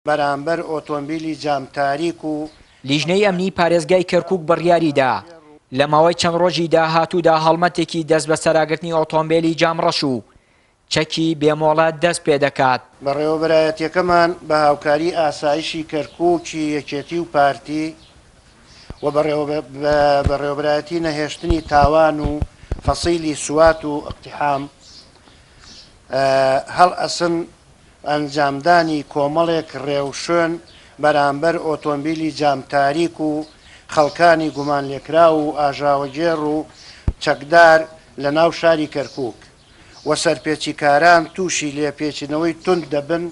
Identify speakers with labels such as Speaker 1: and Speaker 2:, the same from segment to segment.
Speaker 1: بەرامبەر ئۆتۆمبیلی جامتاریک و
Speaker 2: لیژنەی ئەمنی پارێزگای کەرکووک بڕیاریدا لە ماوەی چەند ڕۆژی داهاتوودا هەڵمەتێکی دەست بە سەراگرتنی ئۆتۆمبیلی جامڕەش و چەکی بێمۆڵەت دەست پێ دەکات.
Speaker 1: بەڕێوەبەرایەتیەکەمان بە هاوکاری ئاسایشی کەرکووکی یەکێتی و پارتی و بەڕێوەبەرایەتی نەهێشتنی تاوان و فەسیلی سوات و ئەقتیحام هەڵ ئەسن ئەنجامدانی کۆمەڵێک ڕێوشوێن بەرامبەر ئۆتۆمبیلی جامتاریک و خەڵکانی گومان لێکرا و ئاژاوەگێڕ و چەکدار لە ناو شاری کەرکووک و سەرپێچیکاران تووشی لێپێچینەوەی تند دەبن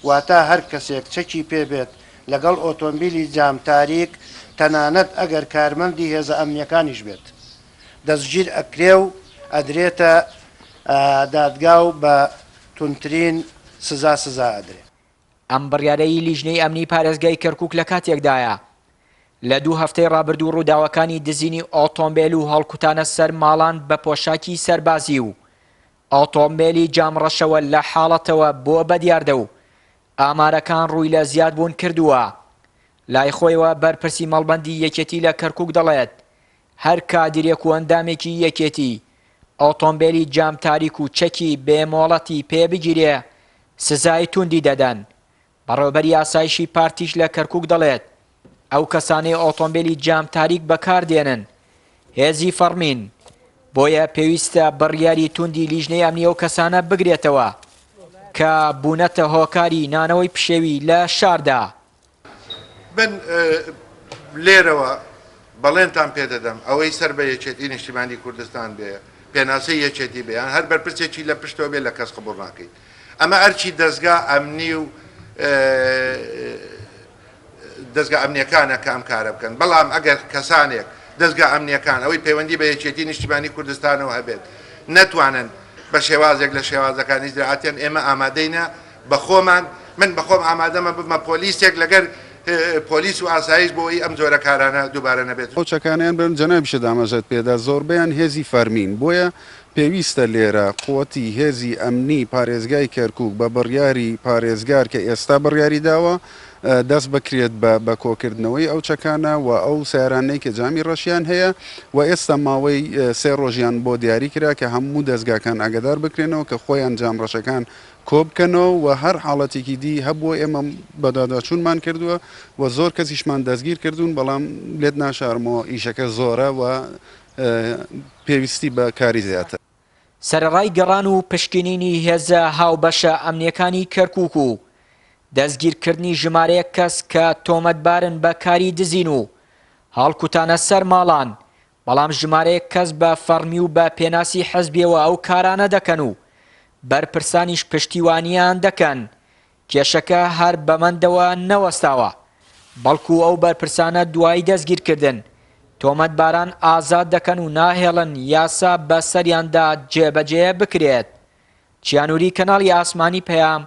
Speaker 1: واتە هەر کەسێک چەکی پێبێت لەگەڵ ئۆتۆمبیلی جامتاریک تەنانەت ئەگەر کارمەندی هێزە ئەمنیەکانیش بێت دەستگیر ئەکرێ و ئەدرێتە دادگا و بە تونترین سزا ئەدرێت.
Speaker 2: ئەم بڕیارەی لیژنەی ئەمنی پارێزگای کەرکووک لە کاتێکدایە لە 2 هەفتەی ڕابردوو ڕووداوەکانی دزینی ئۆتۆمبیل و هەڵکوتانە سەر ماڵان بە پۆشاکی سەربازی و ئۆتۆمبیلی جامڕەشەوە لە حاڵەتەوە بۆ بەدیاردە و ئامارەکان ڕووی لە زیادبوون کردووە. لای خۆیەوە بەرپرسی مەڵبەندی یەکێتی لە کەرکووک دەڵێت هەر کادرێک و ئەندامێکی یەکێتی ئۆتۆمبیلی جامتاریک و چەکی بێمۆڵەتی پێبگیرێ سزای توندی دەدەن. بەڕێوەبەری ئاسایشی پارتیش لە کەرکووک دەڵێت ئەو کەسانەی ئۆتۆمبیلی جامتاریک بەکاردێنن هێزی فەرمین بۆیە پێویستە بڕیاری توندی لیژنەی ئەمنی ئەو کەسانە بگرێتەوە کە بوونەتە هۆکاری نانەوەی پشێوی لە شاردا.
Speaker 3: من لێرەوە بەڵێنتان پێدەدەم ئەوەی سەر بە یەکێتی نیشتیمانی کوردستان بێ پێناسەی یەکێتی بێیان هەر بەرپرسێکی لە پشتەوە بێ لە کەس قبوڵ ناکەیت. ئەمە ئەرچی دەستگا ئەمنی و دەستگا ئەمنیەکانە کە ئەم کارە بکەن بەڵام ئەگەر کەسانێک دەستگا ئەمنیەکان ئەوەی پەیوەندی بە یەکێتی نیشتیمانی کوردستانەوە هەبێت نەتوانن بە شێوازێک لە شێوازەکانی زراعەتیان ئێمە ئامادەینە بە خۆمان من بەخۆم ئامادەمە بمە پۆلیسێک لەگەر پۆلیس و ئاسایش بۆی ئەم جۆرە کارانە دووبارە نەبێت.
Speaker 4: ئەو چەکانیان بن جەنابیشە دامەژێت پێدا زۆربیان هێزی فەرمین بۆیە پێویستە لێرە قوتی هێزی ئەمنی پارێزگای کەرکووک بە بڕیاری پارێزگار کە ئێستا بڕیاری داوە دەست بکرێت بە کۆکردنەوەی ئەو چەکانە و ئەو سیارانەی کە جامی ڕەشیان هەیە و ئێستا ماوەی 3 ڕۆژیان بۆ دیاری کرا کە هەموو دەستگاکان ئاگدار بکرێنەوە کە خۆیان جامڕەشەکان کۆبکەنەوە و هەر حاڵەتێکی دی هەبووە ئێمە بەداداچوونمان کردووە و زۆر کەسیشمان دەستگیر کردوون بەڵام لێت ناشارمەوە ئیشەکە زۆرە و پێویستی بە کاری زیاتر.
Speaker 2: سەرڕای گەڕان و پشکنینی هێزە هاوبەشە ئەمنیەکانی کەرکووک و دەستگیرکردنی ژمارەیە کەس کە تۆمەتبارن بە کاری دزین و هەڵکوتانە سەر ماڵان بەڵام ژمارەیە کەس بە فەرمی و بە پێناسی حەزبیەوە ئەو کارانە دەکەن و بەرپرسانیش پشتیوانیان دەکەن. کێشەکە هەر بەمەندەوە نەوەستاوە بەڵکو ئەو بەرپرسانە دوای دەستگیرکردن تۆمەتباران ئازاد دەکەن و ناهێڵن یاسا بە سەریاندا جێبەجێ بکرێت. چیانووری کەناڵی ئاسمانی پەیام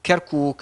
Speaker 2: کەرکووک.